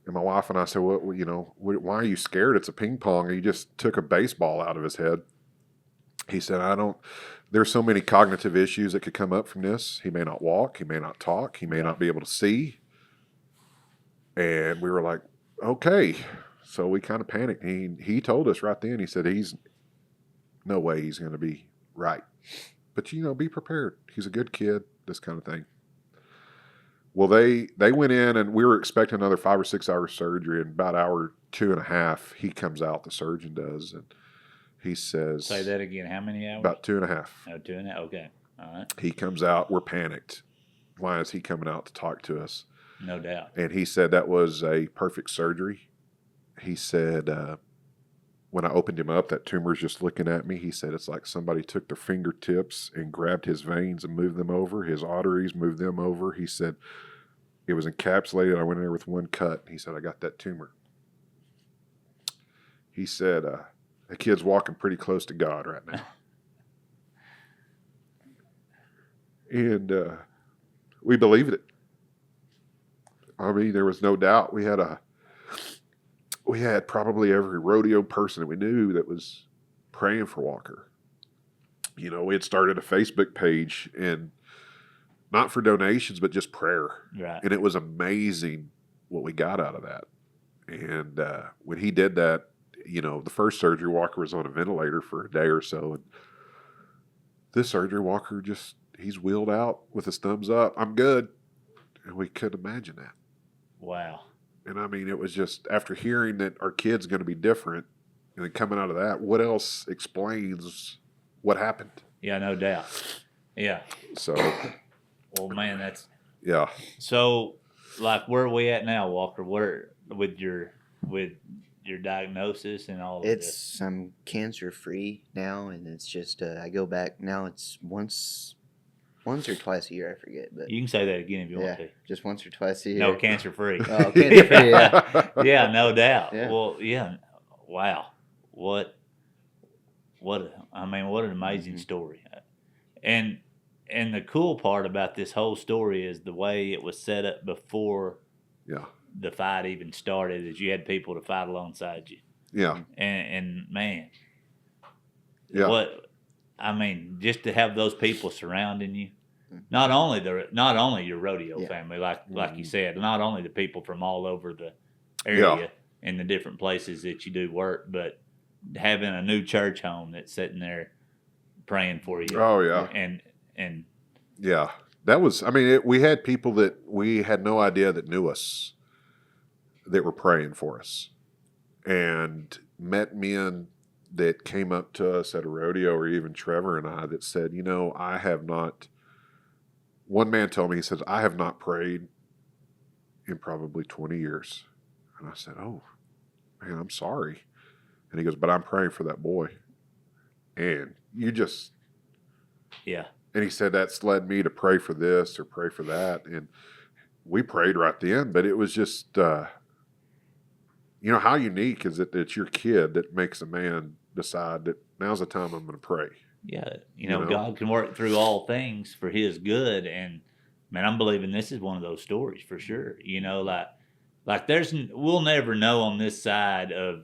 And my wife and I said, why are you scared? It's a ping pong. And you just took a baseball out of his head. He said, there's so many cognitive issues that could come up from this. He may not walk. He may not talk. He may not be able to see. And we were like, okay. So we kind of panicked. He told us right then, he said, no way he's going to be right. But, be prepared. He's a good kid, this kind of thing. Well, they went in, and we were expecting another 5 or 6 hour surgery. And about hour 2.5, he comes out, the surgeon does, and he says... Say that again. How many hours? About 2.5. Oh, 2.5. Okay. All right. He comes out. We're panicked. Why is he coming out to talk to us? No doubt. And he said that was a perfect surgery. He said, when I opened him up, that tumor's just looking at me. He said, it's like somebody took their fingertips and grabbed his veins and moved them over, his arteries, moved them over. He said, it was encapsulated. I went in there with one cut. He said, I got that tumor. He said, the kid's walking pretty close to God right now. And we believed it. I mean, there was no doubt. We had probably every rodeo person that we knew that was praying for Walker. We had started a Facebook page, and not for donations, but just prayer. Right. And it was amazing what we got out of that. And when he did that, the first surgery, Walker was on a ventilator for a day or so. And this surgery, Walker he's wheeled out with his thumbs up. I'm good. And we couldn't imagine that. Wow. And I mean, it was just after hearing that our kid's going to be different and then coming out of that, what else explains what happened? Yeah, no doubt. Yeah. So, Well, man, that's... yeah. So, like, where are we at now, Walker? Where with your diagnosis and all of this? I'm cancer free now, and it's just I go back now. It's once or twice a year, I forget, but You can say that again if you yeah, want to. just once or twice a year. No, cancer free. Oh, cancer free. Yeah. Yeah, no doubt. Yeah. Well, yeah. Wow. What an amazing story. And the cool part about this whole story is the way it was set up before Yeah. the fight even started, is you had people to fight alongside you. Yeah. And man, Yeah. just to have those people surrounding you, not only your rodeo Yeah. family, like you said, not only the people from all over the area and the different places that you do work, but having a new church home that's sitting there praying for you. Oh, yeah. And Yeah. That was, we had people that we had no idea that knew us that were praying for us, and met men that came up to us at a rodeo, or even Trevor and I, that said, I have not, one man told me, he says, I have not prayed in probably 20 years. And I said, oh, man, I'm sorry. And he goes, but I'm praying for that boy. And you just, Yeah. and he said, that's led me to pray for this or pray for that. And we prayed right then, but it was just, how unique is it that it's your kid that makes a man decide that now's the time I'm going to pray? Yeah. You know? God can work through all things for his good. And man, I'm believing this is one of those stories for sure. Like we'll never know on this side. I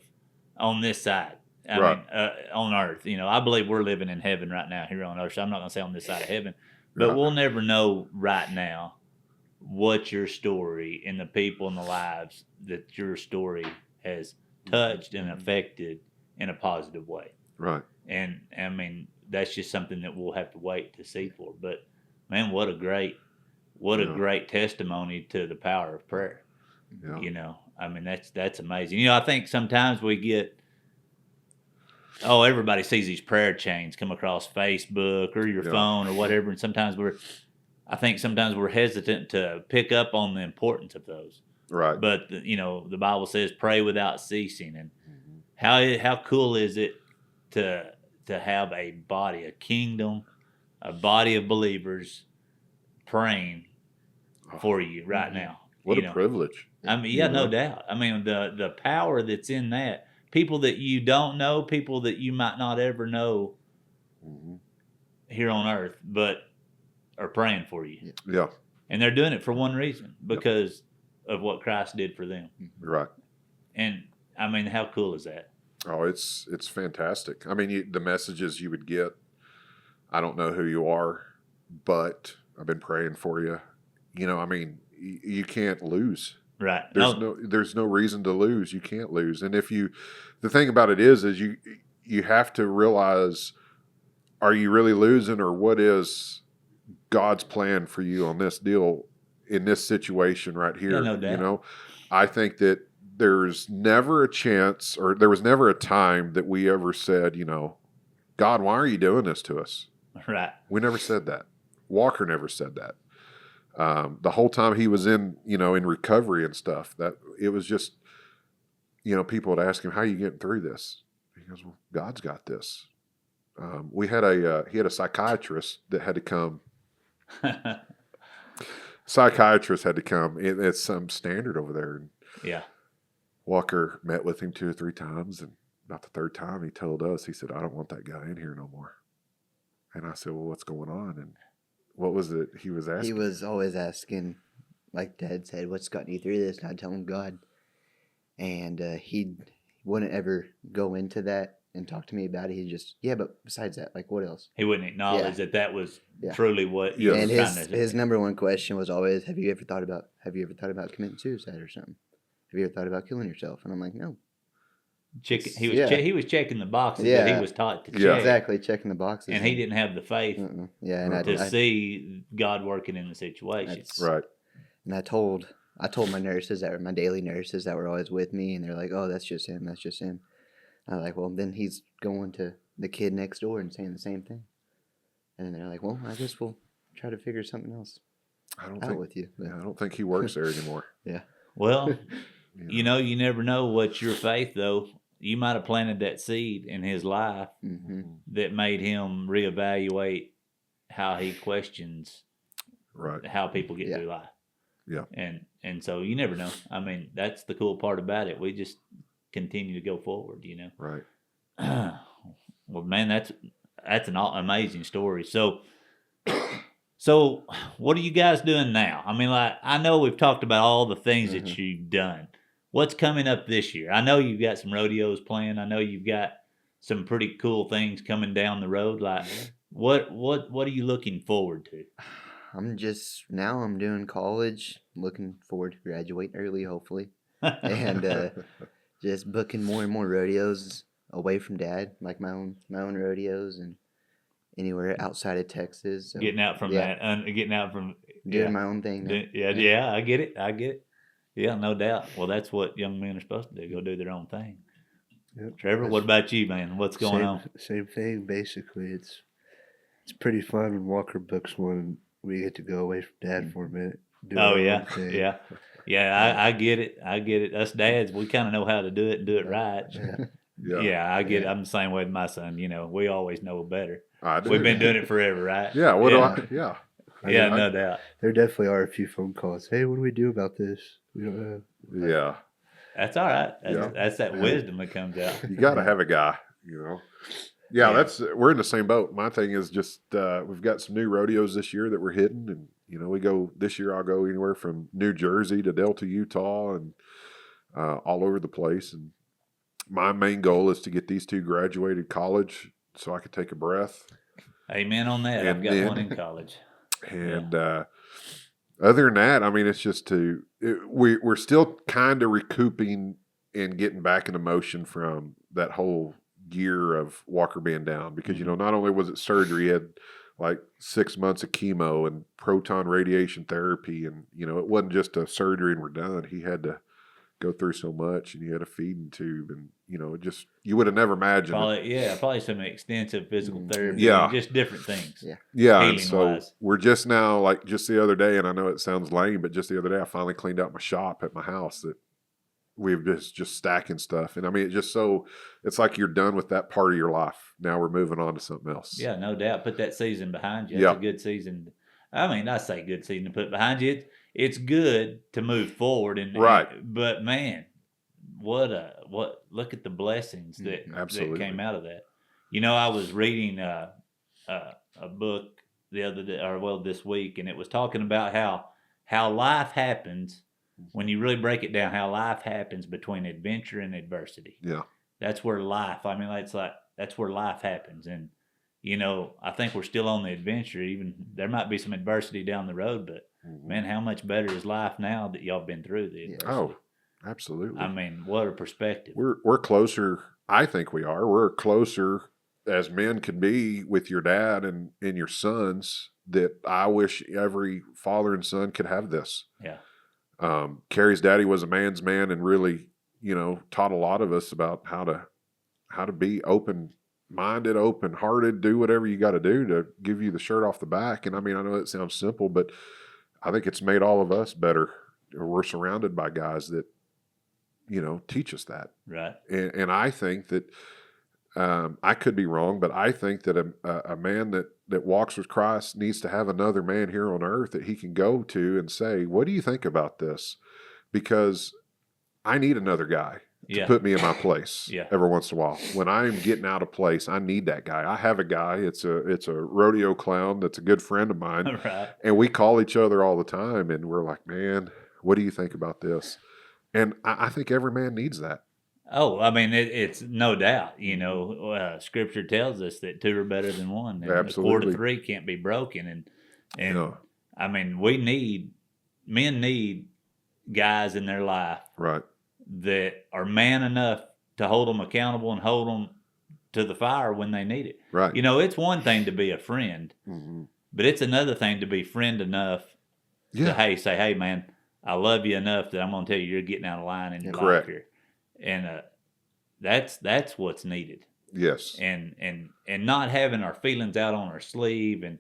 Right. mean, on earth, I believe we're living in heaven right now here on earth. So I'm not going to say on this side of heaven, but Right. we'll never know right now what your story and the people and the lives that your story has touched and affected in a positive way. Right. And I mean, that's just something that we'll have to wait to see for. But man, what a great testimony to the power of prayer. Yeah. I mean, that's amazing. I think sometimes we get, everybody sees these prayer chains come across Facebook or your phone or whatever. And sometimes I think we're hesitant to pick up on the importance of those. Right. But, the Bible says pray without ceasing. And how cool is it to have a body, a kingdom, a body of believers praying for you right now. What a privilege. I mean, no doubt. I mean, the power that's in that. People that you don't know, people that you might not ever know here on earth, but are praying for you. Yeah. And they're doing it for one reason, because of what Christ did for them. Right. And, I mean, how cool is that? Oh, it's fantastic. I mean, the messages you would get, I don't know who you are, but I've been praying for you. I mean, you can't lose. Right. There's no reason to lose. You can't lose. And the thing about it is you have to realize, are you really losing, or what is God's plan for you on this deal in this situation right here? Yeah, no doubt. I think that there's never a chance, or there was never a time that we ever said, God, why are you doing this to us? Right. We never said that. Walker never said that. The whole time he was in recovery and stuff, that it was just, people would ask him, how are you getting through this? He goes, well, God's got this. He had a psychiatrist that had to come. Psychiatrist had to come. It's some standard over there. And yeah. Walker met with him 2 or 3 times, and about the 3rd time he told us, he said, I don't want that guy in here no more. And I said, well, what's going on? And what was it he was asking? He was always asking, like Dad said, what's gotten you through this? And I'd tell him God. And he wouldn't ever go into that and talk to me about it. He'd just, but besides that, like, what else? He wouldn't acknowledge that was truly what you And was trying to his number one question was always, have you ever thought about committing suicide or something? Have you ever thought about killing yourself? And I'm like, no. He was checking the boxes that he was taught to check. Exactly, checking the boxes. And he didn't have the faith to see God working in the situation. Right. And I told my nurses, that were my daily nurses that were always with me, and they're like, oh, that's just him. And I'm like, well, then he's going to the kid next door and saying the same thing. And they're like, well, I guess we'll try to figure something else out with you. I don't think he works there anymore. Yeah. Well, you never know what your faith, though. You might have planted that seed in his life that made him reevaluate how he questions how people get through life. Yeah. And so you never know. I mean, that's the cool part about it. We just continue to go forward, Right. Well, man, that's an amazing story. So what are you guys doing now? I mean, like, I know we've talked about all the things that you've done. What's coming up this year? I know you've got some rodeos planned. I know you've got some pretty cool things coming down the road. Like, what are you looking forward to? I'm doing college. Looking forward to graduate early, hopefully, and just booking more and more rodeos away from Dad, like my own rodeos, and anywhere outside of Texas. So, getting out from doing my own thing. Yeah, I get it. Yeah, no doubt. Well, that's what young men are supposed to do. Go do their own thing. Yep. Trevor, what about you, man? What's going on? Same thing, basically. It's pretty fun when Walker books one. We get to go away from Dad for a minute. Yeah. Yeah, I get it. I get it. Us dads, we kind of know how to do it and do it right. Yeah, I get it. I'm the same way with my son. You know, we always know better. I do. We've been doing it forever, right? Yeah. What do I? Yeah. Yeah, no doubt. There definitely are a few phone calls. Hey, what do we do about this? We don't know. Yeah. That's all right. Yeah. That's that wisdom that comes out. You got to have a guy, you know. Yeah, we're in the same boat. My thing is just we've got some new rodeos this year that we're hitting, and you know we go this year. I'll go anywhere from New Jersey to Delta, Utah, and all over the place. And my main goal is to get these two graduated college so I could take a breath. Amen on that. I've got one in college. And other than that, I mean, it's just we're still kind of recouping and getting back into motion from that whole year of Walker being down because, you know, not only was it surgery, he had like 6 months of chemo and proton radiation therapy. And, you know, it wasn't just a surgery and we're done. He had to go through so much and he had a feeding tube and, you know, you would have never imagined. Probably some extensive physical therapy. Yeah. Just different things. Yeah. And so we're just now, like just the other day, and I know it sounds lame, but just the other day I finally cleaned out my shop at my house that we've just stacking stuff. And I mean, it's like you're done with that part of your life. Now we're moving on to something else. Yeah, no doubt. Put that season behind you. It's a good season. I mean, I say good season to put behind you. It's good to move forward. But man, look at the blessings that came out of that. You know, I was reading a book the other day, this week, and it was talking about how life happens. When you really break it down, how life happens between adventure and adversity. Yeah. That's where life, that's where life happens. And, you know, I think we're still on the adventure. Even there might be some adversity down the road, but man, how much better is life now that y'all been through the adversity? Oh, absolutely. I mean, what a perspective. We're closer. I think we are. We're closer as men can be with your dad and your sons that I wish every father and son could have this. Yeah. Carrie's daddy was a man's man and really, you know, taught a lot of us about how to be open-minded, open-hearted, do whatever you got to do to give you the shirt off the back. And I mean, I know it sounds simple, but I think it's made all of us better. We're surrounded by guys that, you know, teach us that. Right. And I think that I could be wrong, but I think that a man that walks with Christ needs to have another man here on earth that he can go to and say, what do you think about this? Because I need another guy to put me in my place every once in a while. When I'm getting out of place, I need that guy. I have a guy. It's a rodeo clown that's a good friend of mine. Right. And we call each other all the time, and we're like, man, what do you think about this? And I think every man needs that. Oh, I mean, it's no doubt. You know, Scripture tells us that two are better than one. And Absolutely. A cord of three can't be broken. And I mean, men need guys in their life that are man enough to hold them accountable and hold them to the fire when they need it. Right. You know, it's one thing to be a friend, but it's another thing to be friend enough to say, hey, man, I love you enough that I'm going to tell you you're getting out of line in your life here. And that's what's needed. Yes. And not having our feelings out on our sleeve and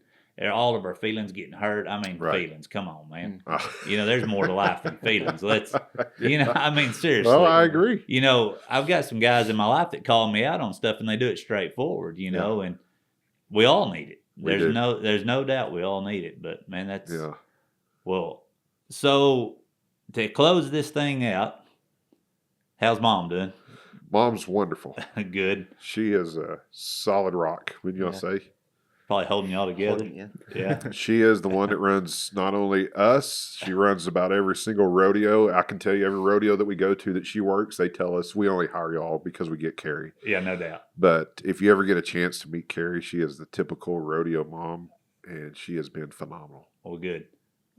all of our feelings getting hurt. I mean, feelings. Come on, man. You know, there's more to life than feelings. You know, I mean, seriously. Oh, I agree. You know, I've got some guys in my life that call me out on stuff and they do it straightforward, you know, and we all need it. There's no doubt we all need it. But man, well, so to close this thing out, how's Mom doing? Mom's wonderful. Good. She is a solid rock, wouldn't you say? Probably holding y'all together. Yeah. She is the one that runs not only us, she runs about every single rodeo. I can tell you every rodeo that we go to that she works, they tell us we only hire y'all because we get Carrie. Yeah, no doubt. But if you ever get a chance to meet Carrie, she is the typical rodeo mom, and she has been phenomenal. Well, good.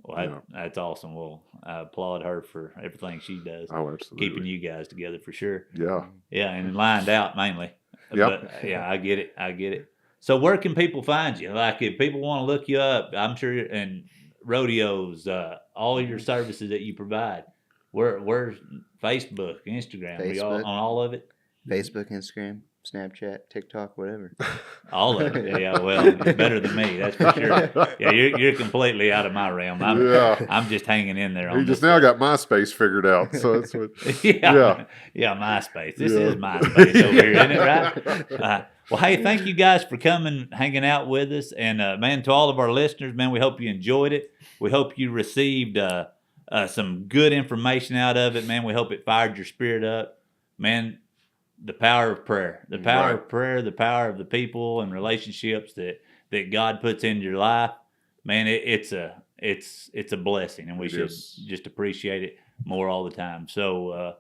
Well, that's awesome. Well, I applaud her for everything she does. Oh, absolutely. Keeping you guys together for sure. Yeah. Yeah, and lined out mainly. Yeah. But, yeah, I get it. So where can people find you? Like if people want to look you up, I'm sure, and rodeos, all your services that you provide, where's Facebook, Instagram? Facebook. Are you on all of it? Facebook, Instagram, Snapchat, TikTok, whatever. All of it. Yeah, well, you're better than me, that's for sure. Yeah, you're completely out of my realm. Yeah. I'm just hanging in there on He this just now stuff. got MySpace figured out. So that's what. Yeah, MySpace. This is MySpace over here, isn't it, right? Well, hey, thank you guys for coming, hanging out with us. And, man, to all of our listeners, man, we hope you enjoyed it. We hope you received some good information out of it, man. We hope it fired your spirit up. Man, the power of prayer, the power of prayer, the power of the people and relationships that God puts into your life, man, it's a blessing, and we should just appreciate it more all the time. So,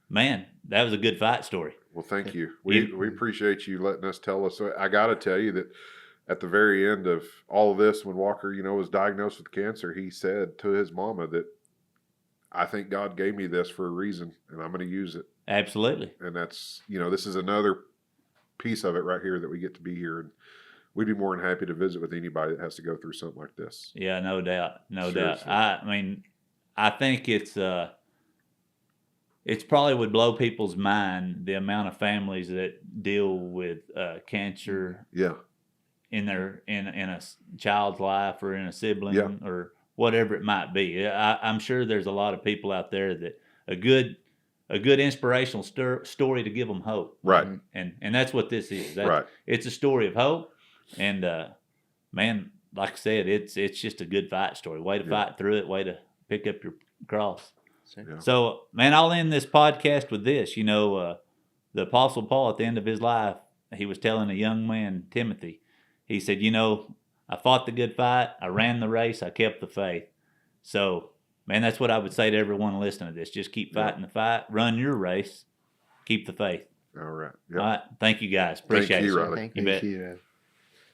man, that was a good fight story. Well, thank you. We appreciate you letting us tell us. I got to tell you that at the very end of all of this, when Walker, was diagnosed with cancer, he said to his mama that, I think God gave me this for a reason, and I'm going to use it. Absolutely. And that's, this is another piece of it right here that we get to be here. And we'd be more than happy to visit with anybody that has to go through something like this. Yeah, no doubt. No doubt. Seriously. I mean, I think it's probably would blow people's mind the amount of families that deal with cancer Yeah. in a child's life or in a sibling Yeah. or whatever it might be. I'm sure there's a lot of people out there that a good inspirational story to give them hope. Right. And that's what this is. Right. It's a story of hope. And man, like I said, it's just a good fight story. Way to fight through it. Way to pick up your cross. Yeah. So, man, I'll end this podcast with this. The Apostle Paul at the end of his life, he was telling a young man, Timothy, he said, I fought the good fight. I ran the race. I kept the faith. So, man, that's what I would say to everyone listening to this. Just keep fighting the fight. Run your race. Keep the faith. All right. Yep. All right. Thank you, guys. Appreciate Thank you, it. Riley. Thank You you. bet. Thank you, man.